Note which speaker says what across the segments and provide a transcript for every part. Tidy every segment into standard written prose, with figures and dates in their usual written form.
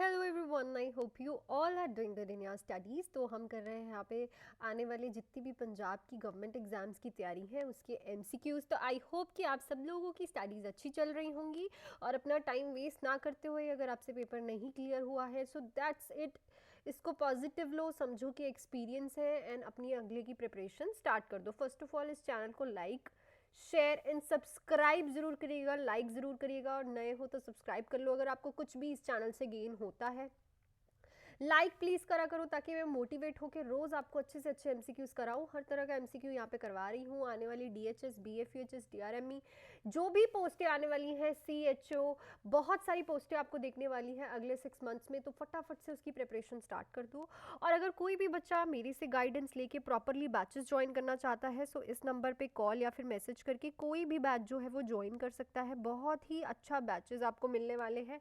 Speaker 1: Hello everyone, I hope you all are doing good in your studies. तो हम कर रहे हैं यहाँ पे आने वाले जितनी भी पंजाब की गवर्नमेंट एग्जाम्स की तैयारी है उसके एमसीक्यूज़। तो आई होप कि आप सब लोगों की स्टडीज़ अच्छी चल रही होंगी और अपना टाइम वेस्ट ना करते हुए अगर आपसे पेपर नहीं क्लियर हुआ है सो दैट्स इट, इसको पॉजिटिव लो, समझो कि एक्सपीरियंस है एंड अपनी अगले की प्रिपरेशन स्टार्ट कर दो। फर्स्ट ऑफ ऑल इस चैनल को लाइक, शेयर एंड सब्सक्राइब जरूर करिएगा, लाइक ज़रूर करिएगा और नए हो तो सब्सक्राइब कर लो अगर आपको कुछ भी इस चैनल से गेन होता है। लाइक प्लीज़ करा करो ताकि मैं मोटिवेट होकर रोज़ आपको अच्छे से अच्छे एमसीक्यूज़ कराऊँ। हर तरह का एमसीक्यू यहाँ पे करवा रही हूँ। आने वाली डीएचएस, बीएफयूएचएस, डीआरएमई जो भी पोस्टें आने वाली हैं, सीएचओ, बहुत सारी पोस्टें आपको देखने वाली हैं अगले 6 मंथ्स में। तो फटाफट से उसकी प्रिपरेशन स्टार्ट कर दो। और अगर कोई भी बच्चा मेरे से गाइडेंस लेके प्रॉपरली बैचेस ज्वाइन करना चाहता है सो इस नंबर पर कॉल या फिर मैसेज करके कोई भी बैच जो है वो ज्वाइन कर सकता है। बहुत ही अच्छा बैचेस आपको मिलने वाले हैं।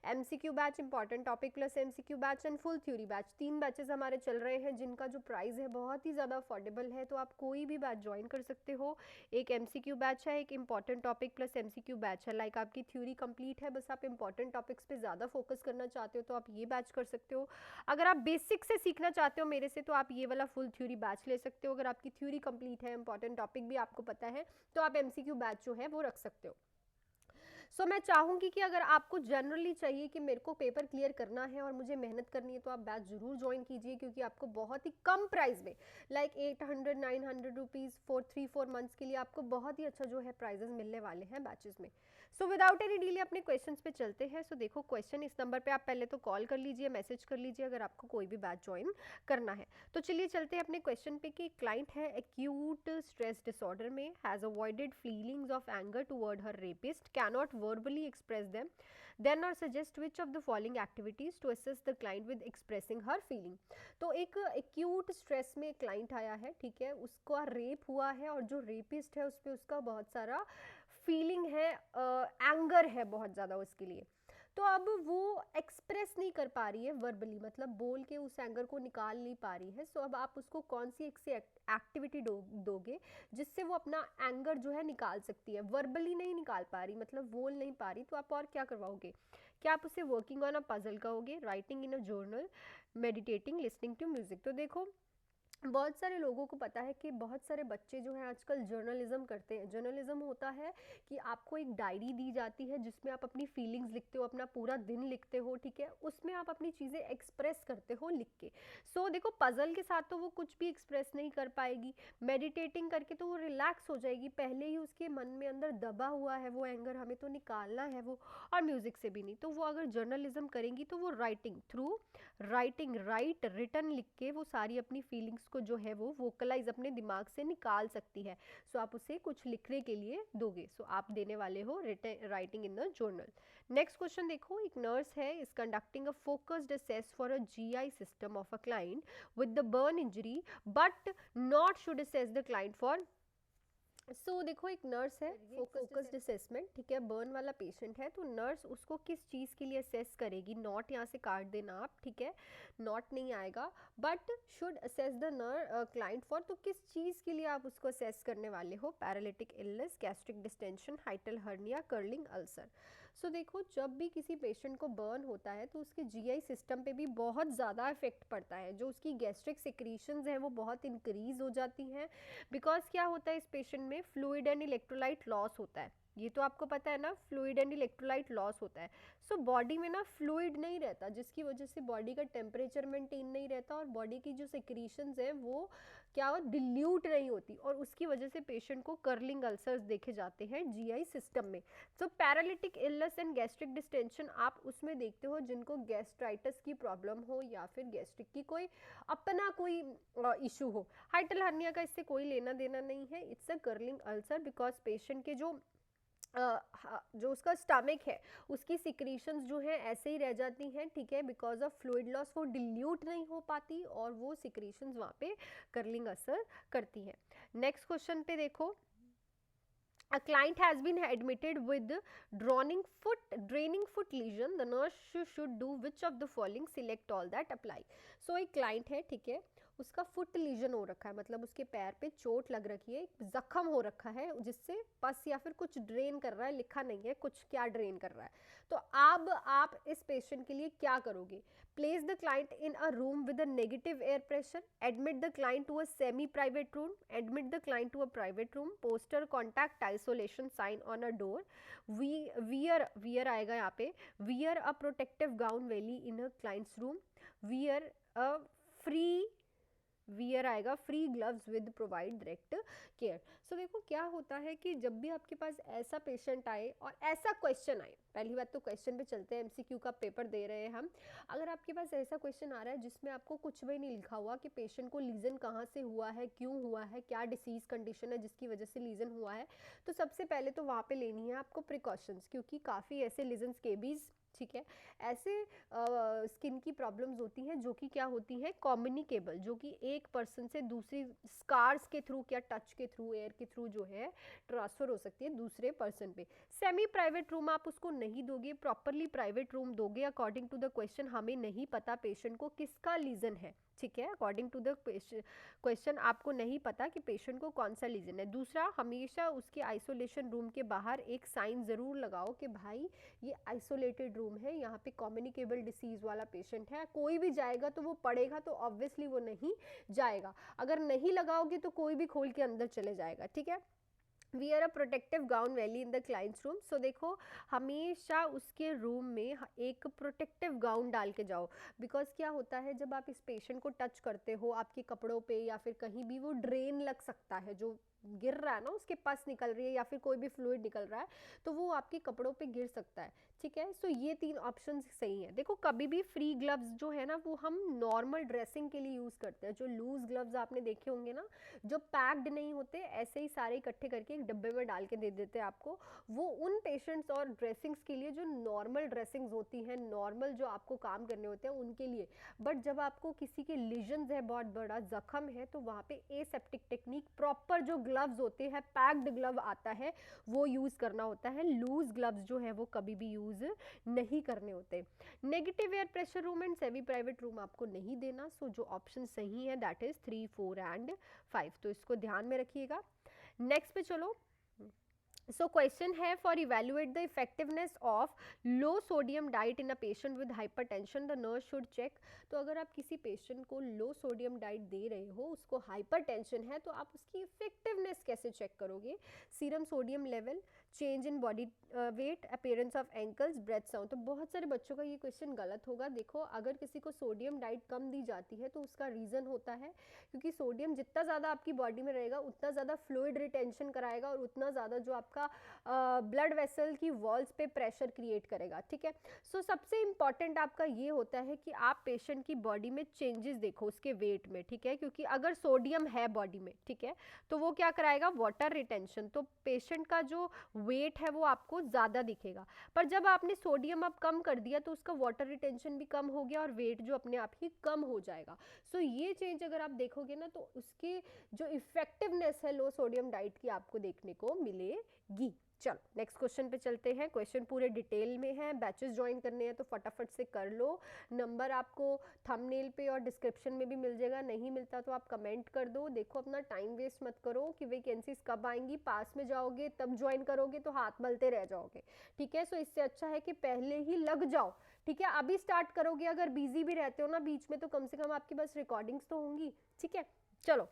Speaker 1: MCQ batch, important topic plus MCQ batch and full theory batch, 3 batches हमारे चल रहे हैं जिनका जो प्राइस है बहुत ही ज़्यादा अफोर्डेबल है। तो आप कोई भी बैच ज्वाइन कर सकते हो। एक एमसीक्यू बैच है, एक important topic plus MCQ batch है। लाइक आपकी थ्योरी कंप्लीट है, बस आप इंपॉर्टेंट टॉपिक्स पे ज़्यादा फोकस करना चाहते हो तो आप ये बैच कर सकते हो। अगर आप बेसिक से सीखना चाहते हो मेरे से तो आप ये वाला फुल थ्योरी बैच ले सकते हो। अगर आपकी थ्योरी कंप्लीट है, इंपॉर्टेंट टॉपिक भी आपको पता है तो आप एमसीक्यू बैच जो है वो रख सकते हो। मैं चाहूँगी कि अगर आपको जनरली चाहिए कि मेरे को पेपर क्लियर करना है और मुझे मेहनत करनी है तो आप बैच ज़रूर ज्वाइन कीजिए, क्योंकि आपको बहुत ही कम प्राइस में लाइक 800-900 रुपीज़ फॉर 3-4 मंथ्स के लिए आपको बहुत ही अच्छा जो है प्राइजेस मिलने वाले हैं बैचेस में। विदाउट एनी डिले अपने क्वेश्चंस पे चलते हैं। देखो क्वेश्चन इस नंबर पर आप पहले तो कॉल कर लीजिए, मैसेज कर लीजिए अगर आपको कोई भी बैच ज्वाइन करना है। तो चलिए चलते हैं अपने क्वेश्चन पे कि क्लाइंट है एक्यूट स्ट्रेस डिसऑर्डर में, has avoided feelings of anger toward her rapist, cannot verbally express them, then or suggest which of the following activities to assist the client with expressing her feeling। तो एक acute stress में client आया है, ठीक है, उसका rape हुआ है और जो रेपिस्ट है उस पर उसका बहुत सारा फीलिंग है, एंगर है बहुत ज़्यादा उसके लिए। तो अब वो एक्सप्रेस नहीं कर पा रही है वर्बली, मतलब बोल के उस एंगर को निकाल नहीं पा रही है। अब आप उसको कौन सी एक एक्टिविटी दोगे जिससे वो अपना एंगर जो है निकाल सकती है। वर्बली नहीं निकाल पा रही, मतलब बोल नहीं पा रही, तो आप और क्या करवाओगे? क्या आप उसे वर्किंग ऑन अ पजल कहोगे, writing in a journal, meditating, listening to music? तो देखो बहुत सारे लोगों को पता है कि बहुत सारे बच्चे जो हैं आजकल जर्नलिज्म करते हैं। जर्नलिज्म होता है कि आपको एक डायरी दी जाती है जिसमें आप अपनी फीलिंग्स लिखते हो, अपना पूरा दिन लिखते हो, ठीक है, उसमें आप अपनी चीज़ें एक्सप्रेस करते हो लिख के। देखो पजल के साथ तो वो कुछ भी एक्सप्रेस नहीं कर पाएगी, मेडिटेटिंग करके तो वो रिलैक्स हो जाएगी, पहले ही उसके मन में अंदर दबा हुआ है वो एंगर, हमें तो निकालना है वो, और म्यूज़िक से भी नहीं। तो वो अगर जर्नलिज्म करेंगी तो वो राइटिंग थ्रू राइटिंग रिटर्न लिख के वो सारी अपनी फीलिंग्स को जो है वो वोकलाइज अपने दिमाग से निकाल सकती है। आप उसे कुछ लिखने के लिए दोगे। आप देने वाले हो writing in the journal. Next question देखो, एक नर्स है, is conducting a focused assess for a GI system of a client with the burn injury but not should assess the client for. देखो एक नर्स है, focused assessment, ठीक है, burn वाला patient है, तो नर्स उसको किस चीज़ के लिए असेस करेगी? नॉट यहाँ से काट देना आप, ठीक है, नॉट नहीं आएगा, but should assess the client for, तो किस चीज़ के लिए आप उसको असेस करने वाले हो? Paralytic illness, gastric distension, हाइटल hernia, curling ulcer. देखो जब भी किसी पेशेंट को बर्न होता है तो उसके जीआई सिस्टम पे भी बहुत ज़्यादा इफेक्ट पड़ता है, जो उसकी गैस्ट्रिक सिक्रीशंस हैं वो बहुत इंक्रीज हो जाती हैं, बिकॉज क्या होता है इस पेशेंट में फ्लूइड एंड इलेक्ट्रोलाइट लॉस होता है। ये तो आपको पता है ना, फ्लूइड एंड इलेक्ट्रोलाइट लॉस होता है। बॉडी में ना फ्लूइड नहीं रहता, जिसकी वजह से बॉडी का टेम्परेचर मेंटेन नहीं रहता और बॉडी की जो सिक्रीशंस हैं वो क्या हो, डिल्यूट नहीं होती, और उसकी वजह से पेशेंट को कर्लिंग अल्सर्स देखे जाते हैं जीआई सिस्टम में। Paralytic illness and gastric distension आप उसमें देखते हो जिनको गैस्ट्राइटिस की प्रॉब्लम हो या फिर गैस्ट्रिक की कोई अपना कोई इशू हो। हाइटल हर्निया का इससे कोई लेना देना नहीं है, it's a curling ulcer, because patient के जो उसका स्टमक है उसकी सिक्रीशंस जो है ऐसे ही रह जाती हैं, ठीक है, बिकॉज ऑफ फ्लूइड लॉस, वो डिल्यूट नहीं हो पाती और वो सिक्रीशंस वहाँ पे कर्लिंग असर करती हैं। नेक्स्ट क्वेश्चन पे देखो, a client has been admitted with draining foot lesion, the nurse should do which of the following, select all that apply। एक client है, ठीक है, उसका फुट लीजन हो रखा है, मतलब उसके पैर पे चोट लग रखी है, जख्म हो रखा है जिससे पस या फिर कुछ ड्रेन कर रहा है, लिखा नहीं है कुछ क्या ड्रेन कर रहा है। तो अब आप इस पेशेंट के लिए क्या करोगे? Place the client in a room with a negative air pressure, admit the client to a semi private room, admit the client to a private room, poster contact isolation sign on a door, wear आएगा यहाँ पे, wear a protective gown while in a client's room, wear a free wear आएगा free gloves with provide direct care. So देखो क्या होता है कि जब भी आपके पास ऐसा पेशेंट आए और ऐसा क्वेश्चन आए, पहली बात तो क्वेश्चन पे चलते हैं, एमसीक्यू का पेपर दे रहे हैं हम। अगर आपके पास ऐसा क्वेश्चन आ रहा है जिसमें आपको कुछ भी नहीं लिखा हुआ कि पेशेंट को लीजन कहाँ से हुआ है, क्यों हुआ है, क्या डिसीज कंडीशन है जिसकी वजह से लीजन हुआ है, तो सबसे पहले तो वहाँ पे लेनी है आपको प्रिकॉशंस, क्योंकि काफ़ी ऐसे लीजन स्केबीज, ठीक है, ऐसे स्किन की प्रॉब्लम्स होती हैं जो कि क्या होती हैं, कम्युनिकेबल, जो कि एक पर्सन से दूसरी स्कार्स के थ्रू, क्या टच के थ्रू, एयर के थ्रू जो है ट्रांसफर हो सकती है दूसरे पर्सन पे। सेमी प्राइवेट रूम आप उसको नहीं दोगे, प्रॉपरली प्राइवेट रूम दोगे अकॉर्डिंग टू द क्वेश्चन। हमें नहीं पता पेशेंट को किसका लीजन है, ठीक है, अकॉर्डिंग टू द क्वेश्चन आपको नहीं पता कि पेशेंट को कौन सा लीजन है। दूसरा, हमेशा उसके आइसोलेशन रूम के बाहर एक साइन ज़रूर लगाओ कि भाई ये आइसोलेटेड रूम है, यहाँ पे कम्युनिकेबल डिसीज़ वाला पेशेंट है, कोई भी जाएगा तो वो पड़ेगा तो ऑब्वियसली वो नहीं जाएगा, अगर नहीं लगाओगे तो कोई भी खोल के अंदर चले जाएगा, ठीक है। Wear a protective gown while in the client's room, so देखो हमेशा उसके रूम में एक प्रोटेक्टिव गाउन डाल के जाओ, बिकॉज क्या होता है जब आप इस पेशेंट को टच करते हो आपके कपड़ों पे या फिर कहीं भी, वो ड्रेन लग सकता है, जो गिर रहा है ना, उसके पस निकल रही है या फिर कोई भी फ्लूइड निकल रहा है तो वो आपके कपड़ों पे गिर सकता है, ठीक है। सो ये 3 ऑप्शन सही हैं। देखो कभी भी फ्री ग्लव्स जो है ना वो हम नॉर्मल ड्रेसिंग के लिए यूज़ करते हैं, जो लूज ग्लव्स आपने देखे होंगे ना, जो पैक्ड नहीं होते, ऐसे ही सारे इकट्ठे करके एक डब्बे में डाल के दे देते हैं आपको, वो उन पेशेंट्स और ड्रेसिंग्स के लिए जो नॉर्मल ड्रेसिंग्स होती हैं, नॉर्मल जो आपको काम करने होते हैं उनके लिए। बट जब आपको किसी के लीजन्स है, बहुत बड़ा जख्म है, तो वहाँ पे एसेप्टिक टेक्निक, प्रॉपर जो ग्लव्स होते हैं, पैक्ड ग्लव आता है, वो यूज़ करना होता है। लूज ग्लव्स जो है वो कभी भी यूज़ नहीं करने होते। Negative air pressure room and semi private room आपको नहीं देना। सो जो ऑप्शन सही है दैट इज 3, 4 एंड 5, तो इसको ध्यान में रखिएगा। नेक्स्ट पे चलो। सो क्वेश्चन है, for evaluate the effectiveness of low sodium diet in a patient with hypertension the nurse should check. तो अगर आप किसी पेशेंट को लो सोडियम डाइट दे रहे हो, उसको हाइपरटेंशन है, तो आप उसकी इफेक्टिवनेस कैसे चेक करोगे? Serum sodium level, change in body weight, appearance of ankles, breath sound. तो बहुत सारे बच्चों का ये क्वेश्चन गलत होगा। देखो अगर किसी को सोडियम डाइट कम दी जाती है तो उसका रीज़न होता है क्योंकि सोडियम जितना ज़्यादा आपकी बॉडी में रहेगा उतना ज़्यादा फ्लूइड रिटेंशन कराएगा और उतना ज़्यादा जो आपका ब्लड वेसल की वॉल्स पे प्रेशर क्रिएट करेगा, ठीक है। सो सबसे इंपॉर्टेंट आपका ये होता है कि आप पेशेंट की बॉडी में चेंजेस देखो उसके वेट में, ठीक है, क्योंकि अगर सोडियम है बॉडी में, ठीक है, तो वो क्या कराएगा, वाटर रिटेंशन, तो पेशेंट का जो वेट है वो आपको ज़्यादा दिखेगा। पर जब आपने सोडियम अब कम कर दिया तो उसका वाटर रिटेंशन भी कम हो गया और वेट जो अपने आप ही कम हो जाएगा। सो ये चेंज अगर आप देखोगे ना तो उसके जो इफेक्टिवनेस है लो सोडियम डाइट की आपको देखने को मिलेगी। चलो नेक्स्ट क्वेश्चन पे चलते हैं। क्वेश्चन पूरे डिटेल में है, बैचेस ज्वाइन करने हैं तो फटाफट से कर लो। नंबर आपको थंबनेल पे और डिस्क्रिप्शन में भी मिल जाएगा, नहीं मिलता तो आप कमेंट कर दो। देखो अपना टाइम वेस्ट मत करो कि वैकेंसीज कब आएंगी, पास में जाओगे तब ज्वाइन करोगे तो हाथ मलते रह जाओगे, ठीक है। सो इससे अच्छा है कि पहले ही लग जाओ, ठीक है। अभी स्टार्ट करोगे अगर बिजी भी रहते हो ना बीच में तो कम से कम आपके पास रिकॉर्डिंग्स तो होंगी, ठीक है। चलो,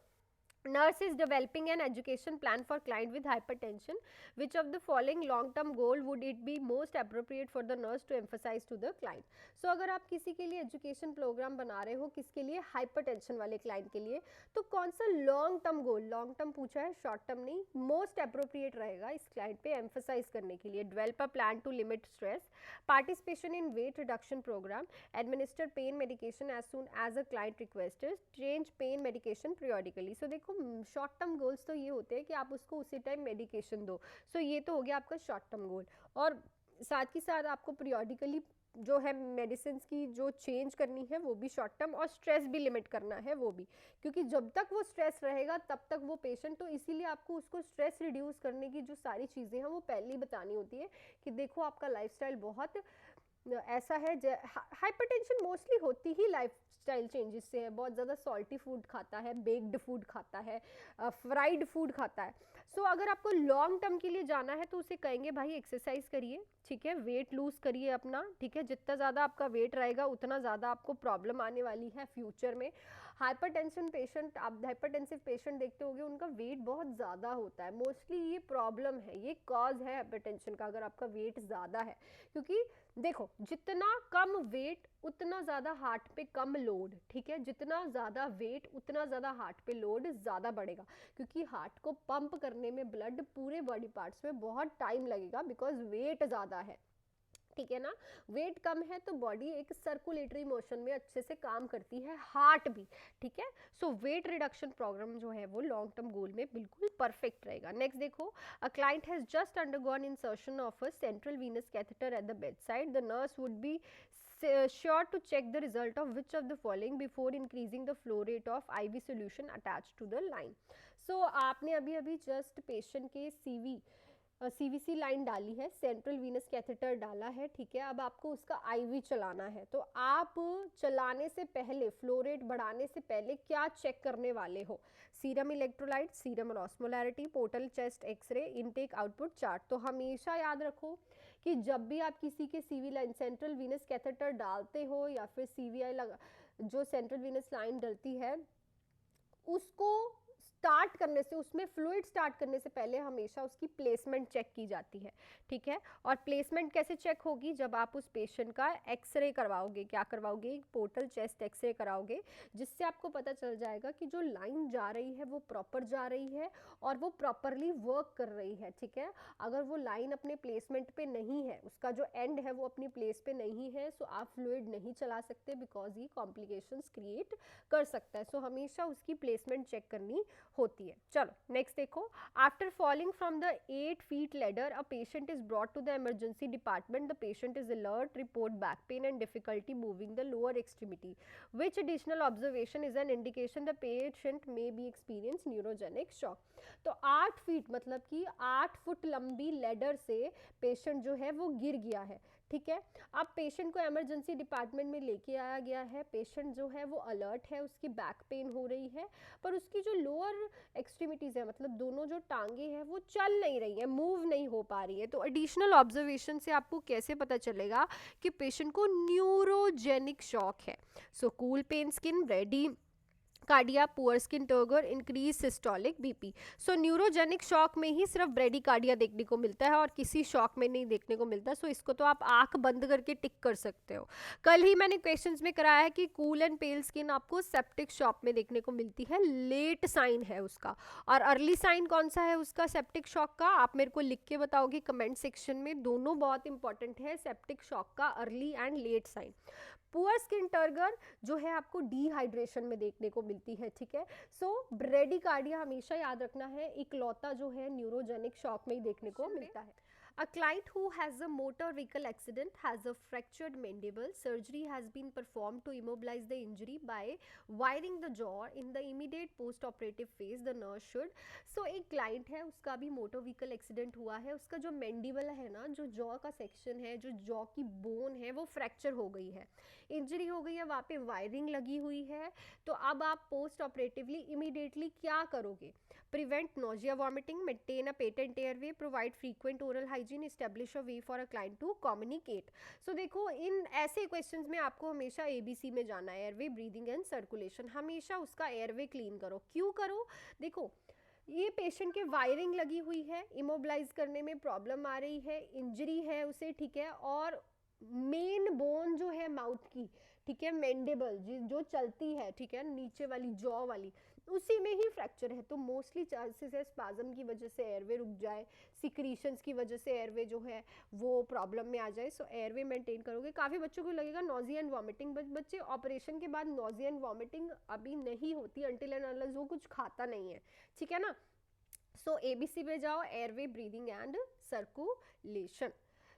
Speaker 1: nurse is developing an education plan for client with hypertension. Which of the following long term goal would it be most appropriate for the nurse to emphasize to the client? So अगर आप किसी के लिए education programme बना रहे हो, किसके लिए, हाइपरटेंशन वाले क्लाइंट के लिए, तो कौन सा long term goal, long term पूछा है, शॉर्ट टर्म नहीं, मोस्ट अप्रोप्रिएट रहेगा इस क्लाइंट पे एम्फोसाइज करने के लिए? Develop a plan to limit stress, participation in weight reduction program, administer pain medication as soon as a client requested, change pain medication periodically. So देखो short term goals तो ये होते हैं कि आप उसको उसी टाइम मेडिकेशन दो। सो ये तो हो गया आपका शॉर्ट टर्म गोल, और साथ ही साथ आपको पीरियडिकली जो है मेडिसिन की जो चेंज करनी है वो भी शॉर्ट टर्म, और स्ट्रेस भी लिमिट करना है वो भी, क्योंकि जब तक वो स्ट्रेस रहेगा तब तक वो पेशेंट, तो इसीलिए आपको उसको स्ट्रेस रिड्यूस करने की जो सारी चीज़ें हैं वो पहले ही बतानी होती है कि देखो आपका लाइफस्टाइल बहुत ऐसा है, हाइपरटेंशन मोस्टली होती ही लाइफ स्टाइल चेंजेस से है। बहुत ज़्यादा सॉल्टी फूड खाता है, बेक्ड फूड खाता है, फ्राइड फूड खाता है। सो अगर आपको लॉन्ग टर्म के लिए जाना है तो उसे कहेंगे भाई एक्सरसाइज करिए, ठीक है, वेट लूज करिए अपना, ठीक है, जितना ज़्यादा आपका वेट रहेगा उतना ज़्यादा आपको प्रॉब्लम आने वाली है फ्यूचर में। हाइपरटेंशन पेशेंट, आप हाइपरटेंसिव पेशेंट देखते होंगे उनका वेट बहुत ज़्यादा होता है, मोस्टली ये प्रॉब्लम है, ये कॉज है हाइपरटेंशन का अगर आपका वेट ज़्यादा है। क्योंकि देखो जितना कम वेट उतना ज़्यादा हार्ट पे कम लोड, ठीक है, जितना ज़्यादा वेट उतना ज़्यादा हार्ट पे लोड ज़्यादा बढ़ेगा, क्योंकि हार्ट को पंप करने में ब्लड पूरे बॉडी पार्ट्स में बहुत टाइम लगेगा बिकॉज वेट ज़्यादा है, ठीक है ना। वेट कम है तो बॉडी एक सर्कुलेटरी मोशन में अच्छे से काम करती है, हार्ट भी, ठीक है। सो वेट रिडक्शन प्रोग्राम जो है वो लॉन्ग टर्म गोल में बिल्कुल परफेक्ट रहेगा। नेक्स्ट देखो, a client has just undergone insertion of a central Venus catheter at the bed side, the nurse would be sure to check the result of which of the following before increasing the flow rate of IV solution attached to the line। So आपने अभी अभी just patient के CVC line डाली है, central Venus catheter डाला है, ठीक है। अब आपको उसका आईवी चलाना है, तो आप चलाने से पहले, फ्लो रेट बढ़ाने से पहले क्या चेक करने वाले हो? Serum electrolyte, serum osmolarity, portal chest X ray, intake output chart. तो हमेशा याद रखो कि जब भी आप किसी के CV line, central Venus catheter डालते हो या फिर सीवीआई लगा, जो सेंट्रल वीनस लाइन डलती है उसको स्टार्ट करने से, उसमें फ्लूइड स्टार्ट करने से पहले हमेशा उसकी प्लेसमेंट चेक की जाती है, ठीक है। और प्लेसमेंट कैसे चेक होगी? जब आप उस पेशेंट का एक्सरे करवाओगे, क्या करवाओगे? पोर्टल चेस्ट एक्सरे कराओगे, जिससे आपको पता चल जाएगा कि जो लाइन जा रही है वो प्रॉपर जा रही है और वो प्रॉपरली वर्क कर रही है, ठीक है। अगर वो लाइन अपने प्लेसमेंट पे नहीं है, उसका जो एंड है वो अपनी प्लेस पे नहीं है, सो आप फ्लूइड नहीं चला सकते बिकॉज ये कॉम्प्लिकेशंस क्रिएट कर सकता है। सो हमेशा उसकी प्लेसमेंट चेक करनी होती है। चलो नेक्स्ट देखो, after falling from the 8 feet ladder a patient is brought to the emergency department, the patient is alert, report back pain and difficulty moving the lower extremity, which additional observation is an indication the patient may be experience neurogenic shock. तो 8 feet मतलब कि 8 foot लंबी ladder से patient जो है वो गिर गया है, ठीक है। अब पेशेंट को इमरजेंसी डिपार्टमेंट में लेके आया गया है, पेशेंट जो है वो अलर्ट है, उसकी बैक पेन हो रही है, पर उसकी जो लोअर एक्सट्रीमिटीज है, मतलब दोनों जो टांगे हैं वो चल नहीं रही है, मूव नहीं हो पा रही है। तो एडिशनल ऑब्जर्वेशन से आपको कैसे पता चलेगा कि पेशेंट को न्यूरोजेनिक शॉक है? So cool pale skin, bradycardia, poor skin turgor, increase systolic BP. So neurogenic shock में ही सिर्फ ब्रेडिकार्डिया देखने को मिलता है और किसी शॉक में नहीं देखने को मिलता। सो इसको तो आप आंख बंद करके टिक कर सकते हो। कल ही मैंने क्वेश्चंस में कराया है कि कूल एंड पेल स्किन आपको सेप्टिक शॉक में देखने को मिलती है, लेट साइन है उसका। और अर्ली साइन कौन सा है उसका सेप्टिक शॉक का? आप मेरे को लिख के बताओगे कमेंट सेक्शन में, दोनों बहुत इंपॉर्टेंट है, सेप्टिक शॉक का early and let sign. Poor skin turgor जो है आपको डिहाइड्रेशन में देखने को मिलती है, ठीक है। सो ब्रेडिकार्डिया हमेशा याद रखना है, इकलौता जो है न्यूरोजेनिक शॉक में ही देखने को मिलता है। A client who has a motor vehicle accident has a fractured mandible. Surgery has been performed to immobilize the injury by wiring the jaw. In the immediate post-operative phase, the nurse should. So एक client है, उसका भी motor vehicle accident हुआ है, उसका जो mandible है ना, जो jaw का section है, जो jaw की bone है, वो fracture हो गई है, इंजरी हो गई है, वहाँ पे वायरिंग लगी हुई है। तो अब आप पोस्ट ऑपरेटिवली इमीडिएटली क्या करोगे? prevent nausea vomiting, maintain a patent airway, provide frequent oral hygiene, establish a way for a client to communicate। so देखो इन ऐसे क्वेश्चंस में आपको हमेशा ABC में जाना है, एयरवे, ब्रीदिंग एंड सर्कुलेशन, हमेशा उसका एयरवे क्लीन करो। क्यों करो? देखो ये पेशेंट के वायरिंग लगी हुई है, इमोबिलाइज करने में प्रॉब्लम आ रही है, इंजरी है उसे, ठीक है, और मेन बोन जो है माउथ की, ठीक है, मैंडिबल जो चलती है, ठीक है, नीचे वाली जॉ वाली, उसी में ही फ्रैक्चर है। तो मोस्टली चांसेस है स्पाज्म की वजह से एयरवे रुक जाए, सिक्रीशंस की वजह से एयरवे जो है वो प्रॉब्लम में आ जाए। सो एयरवे मेंटेन करोगे। काफ़ी बच्चों को लगेगा नॉजिया एंड वॉमिटिंग, बच्चे ऑपरेशन के बाद नॉजिया एंड वॉमिटिंग अभी नहीं होती अंटिल एंड अनलेस वो कुछ खाता नहीं है, ठीक है ना। सो ABC पे जाओ, airway, breathing and circulation.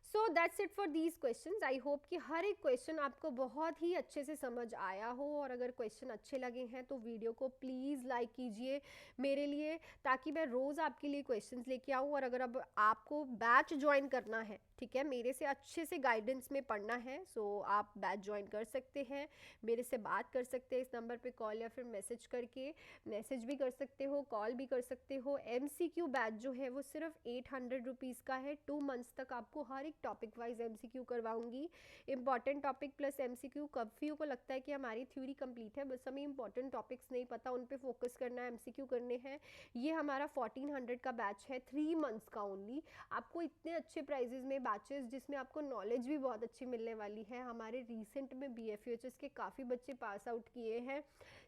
Speaker 1: So that's it for these questions. I hope कि हर एक क्वेश्चन आपको बहुत ही अच्छे से समझ आया हो, और अगर क्वेश्चन अच्छे लगे हैं तो वीडियो को प्लीज़ लाइक कीजिए मेरे लिए, ताकि मैं रोज़ आपके लिए क्वेश्चंस लेके आऊँ। और अगर अब आपको बैच ज्वाइन करना है, ठीक है, मेरे से अच्छे से गाइडेंस में पढ़ना है, सो आप बैच ज्वाइन कर सकते हैं, मेरे से बात कर सकते हैं इस नंबर पे कॉल या फिर मैसेज करके। मैसेज भी कर सकते हो, कॉल भी कर सकते हो। MCQ बैच जो है वो सिर्फ 800 रुपीज़ का है। 2 मंथ्स तक आपको हर एक टॉपिक वाइज MCQ करवाऊंगी, इंपॉर्टेंट टॉपिक प्लस MCQ। काफ़ियों को लगता है कि हमारी थ्योरी कंप्लीट है, बस हमें इंपॉर्टेंट टॉपिक्स नहीं पता, उन पे फोकस करना है, MCQ करने हैं। ये हमारा 1400 का बैच है, 3 मंथ्स का ओनली। आपको इतने अच्छे प्राइजेस में बैचेस जिसमें आपको नॉलेज भी बहुत अच्छी मिलने वाली है। हमारे रिसेंट में BFUHS के काफ़ी बच्चे पास आउट किए हैं,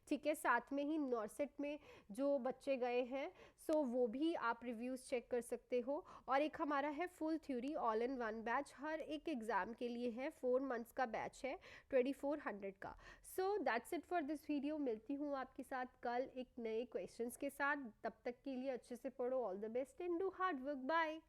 Speaker 1: ठीक है, साथ में ही नॉर्सेट में जो बच्चे गए हैं, सो वो भी आप रिव्यूज़ चेक कर सकते हो। और एक हमारा है full theory all in one batch, हर एक एग्ज़ाम के लिए है, 4 मंथ्स का बैच है 2400 का। So that's it for this video. मिलती हूँ आपके साथ कल एक नए क्वेश्चंस के साथ, तब तक के लिए अच्छे से पढ़ो, all the best and do hard work, bye.